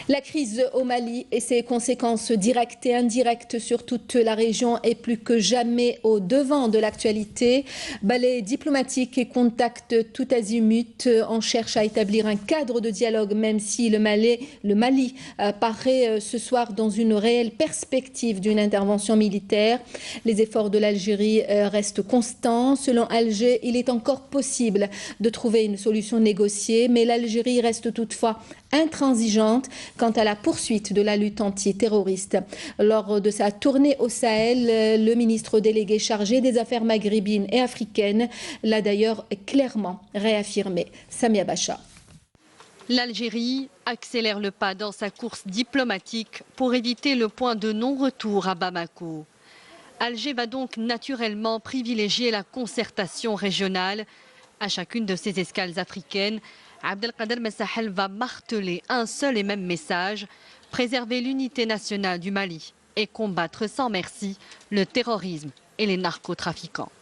La crise au Mali et ses conséquences directes et indirectes sur toute la région est plus que jamais au devant de l'actualité. Balais diplomatique et contacts tout azimut, on cherche à établir un cadre de dialogue, même si le Mali paraît ce soir dans une réelle perspective d'une intervention militaire. Les efforts de l'Algérie restent constants. Selon Alger, il est encore possible de trouver une solution négociée, mais l'Algérie reste toutefois intransigeante quant à la poursuite de la lutte antiterroriste. Lors de sa tournée au Sahel, le ministre délégué chargé des affaires maghrébines et africaines l'a d'ailleurs clairement réaffirmé. Samia Bacha. L'Algérie accélère le pas dans sa course diplomatique pour éviter le point de non-retour à Bamako. Alger va donc naturellement privilégier la concertation régionale. À chacune de ses escales africaines, Abdelkader Messahel va marteler un seul et même message: préserver l'unité nationale du Mali et combattre sans merci le terrorisme et les narcotrafiquants.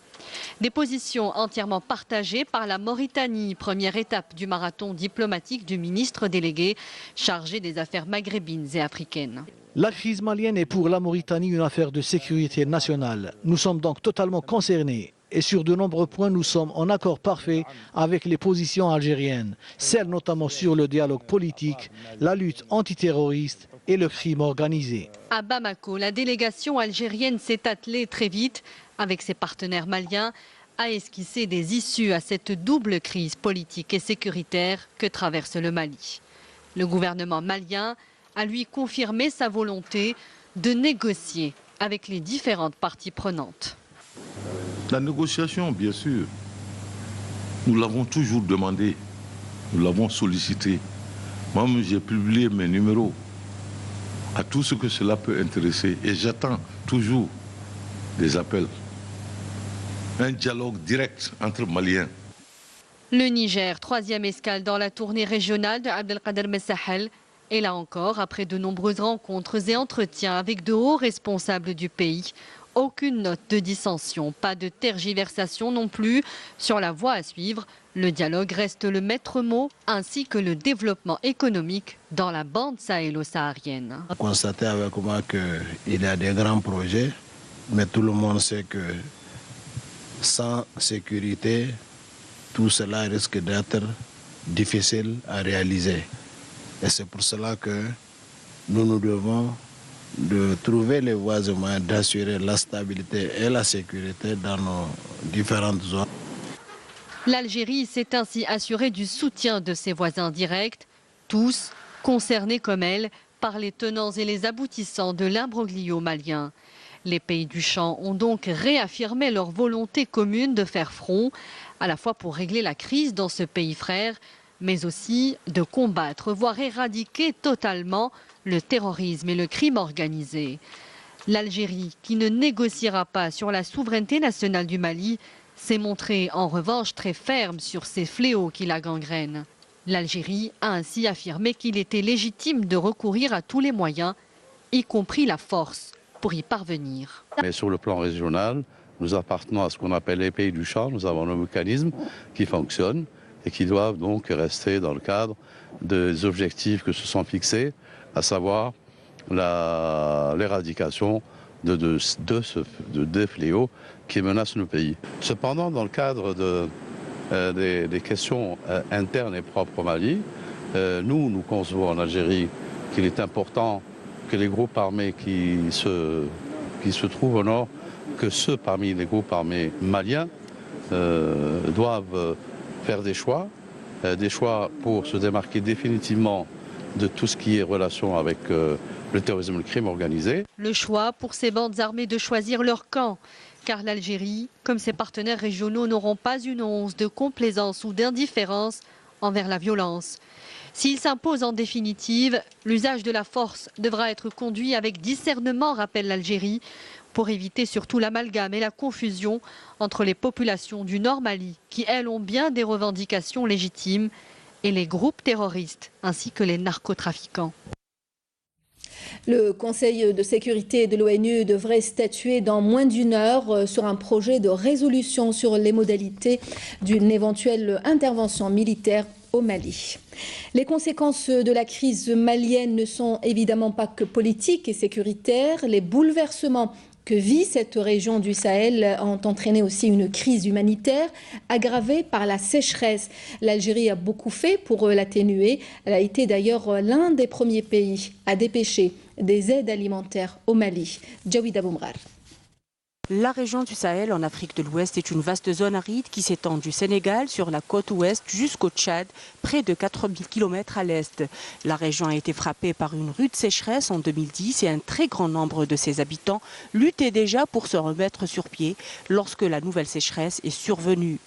Des positions entièrement partagées par la Mauritanie, première étape du marathon diplomatique du ministre délégué chargé des affaires maghrébines et africaines. La crise malienne est pour la Mauritanie une affaire de sécurité nationale. Nous sommes donc totalement concernés. Et sur de nombreux points, nous sommes en accord parfait avec les positions algériennes, celles notamment sur le dialogue politique, la lutte antiterroriste et le crime organisé. À Bamako, la délégation algérienne s'est attelée très vite, avec ses partenaires maliens, à esquisser des issues à cette double crise politique et sécuritaire que traverse le Mali. Le gouvernement malien a lui confirmé sa volonté de négocier avec les différentes parties prenantes. La négociation, bien sûr, nous l'avons toujours demandé, nous l'avons sollicité. Moi-même, j'ai publié mes numéros à tout ce que cela peut intéresser et j'attends toujours des appels. Un dialogue direct entre Maliens. Le Niger, troisième escale dans la tournée régionale de Abdelkader Messahel. Et là encore, après de nombreuses rencontres et entretiens avec de hauts responsables du pays, aucune note de dissension, pas de tergiversation non plus sur la voie à suivre. Le dialogue reste le maître mot, ainsi que le développement économique dans la bande sahélo-saharienne. Constater avec moi qu'il y a des grands projets, mais tout le monde sait que sans sécurité, tout cela risque d'être difficile à réaliser. Et c'est pour cela que nous devons de trouver les voies et moyens d'assurer la stabilité et la sécurité dans nos différentes zones. L'Algérie s'est ainsi assurée du soutien de ses voisins directs, tous concernés comme elle par les tenants et les aboutissants de l'imbroglio malien. Les pays du champ ont donc réaffirmé leur volonté commune de faire front, à la fois pour régler la crise dans ce pays frère, mais aussi de combattre, voire éradiquer totalement le terrorisme et le crime organisé. L'Algérie, qui ne négociera pas sur la souveraineté nationale du Mali, s'est montrée en revanche très ferme sur ces fléaux qui la gangrènent. L'Algérie a ainsi affirmé qu'il était légitime de recourir à tous les moyens, y compris la force, pour y parvenir. Mais sur le plan régional, nous appartenons à ce qu'on appelle les pays du champ. Nous avons nos mécanismes qui fonctionnent et qui doivent donc rester dans le cadre des objectifs que se sont fixés, à savoir l'éradication de deux fléaux qui menacent nos pays. Cependant, dans le cadre des questions internes et propres au Mali, nous concevons en Algérie qu'il est important que les groupes armés qui se trouvent au nord, que ceux parmi les groupes armés maliens doivent faire des choix pour se démarquer définitivement de tout ce qui est relation avec le terrorisme et le crime organisé. Le choix pour ces bandes armées de choisir leur camp, car l'Algérie, comme ses partenaires régionaux, n'auront pas une once de complaisance ou d'indifférence envers la violence. S'il s'impose en définitive, l'usage de la force devra être conduit avec discernement, rappelle l'Algérie, pour éviter surtout l'amalgame et la confusion entre les populations du Nord Mali, qui elles ont bien des revendications légitimes, et les groupes terroristes, ainsi que les narcotrafiquants. Le Conseil de sécurité de l'ONU devrait statuer dans moins d'une heure sur un projet de résolution sur les modalités d'une éventuelle intervention militaire au Mali. Les conséquences de la crise malienne ne sont évidemment pas que politiques et sécuritaires. Les bouleversements que vit cette région du Sahel ont entraîné aussi une crise humanitaire aggravée par la sécheresse. L'Algérie a beaucoup fait pour l'atténuer. Elle a été d'ailleurs l'un des premiers pays à dépêcher des aides alimentaires au Mali. Jawida Boumrar. La région du Sahel en Afrique de l'Ouest est une vaste zone aride qui s'étend du Sénégal sur la côte ouest jusqu'au Tchad, près de 4000 km à l'est. La région a été frappée par une rude sécheresse en 2010 et un très grand nombre de ses habitants luttaient déjà pour se remettre sur pied lorsque la nouvelle sécheresse est survenue.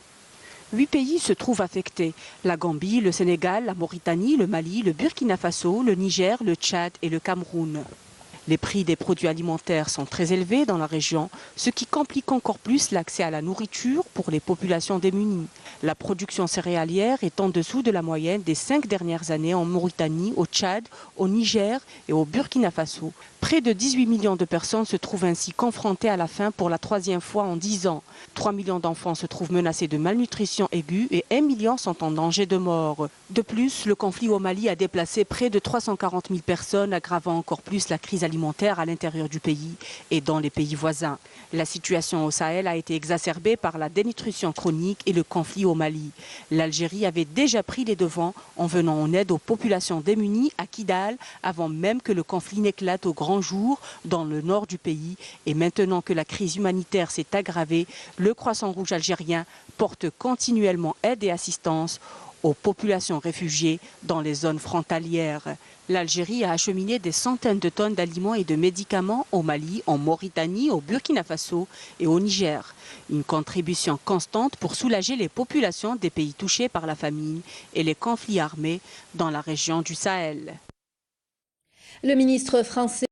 8 pays se trouvent affectés: la Gambie, le Sénégal, la Mauritanie, le Mali, le Burkina Faso, le Niger, le Tchad et le Cameroun. Les prix des produits alimentaires sont très élevés dans la région, ce qui complique encore plus l'accès à la nourriture pour les populations démunies. La production céréalière est en dessous de la moyenne des 5 dernières années en Mauritanie, au Tchad, au Niger et au Burkina Faso. Près de 18 millions de personnes se trouvent ainsi confrontées à la faim pour la 3e fois en 10 ans. 3 millions d'enfants se trouvent menacés de malnutrition aiguë et 1 million sont en danger de mort. De plus, le conflit au Mali a déplacé près de 340 000 personnes, aggravant encore plus la crise alimentaire à l'intérieur du pays et dans les pays voisins. La situation au Sahel a été exacerbée par la dénutrition chronique et le conflit au Mali. L'Algérie avait déjà pris les devants en venant en aide aux populations démunies à Kidal avant même que le conflit n'éclate au grand jour dans le nord du pays. Et maintenant que la crise humanitaire s'est aggravée, le Croissant Rouge algérien porte continuellement aide et assistance aux populations réfugiées dans les zones frontalières. L'Algérie a acheminé des centaines de tonnes d'aliments et de médicaments au Mali, en Mauritanie, au Burkina Faso et au Niger. Une contribution constante pour soulager les populations des pays touchés par la famine et les conflits armés dans la région du Sahel. Le ministre français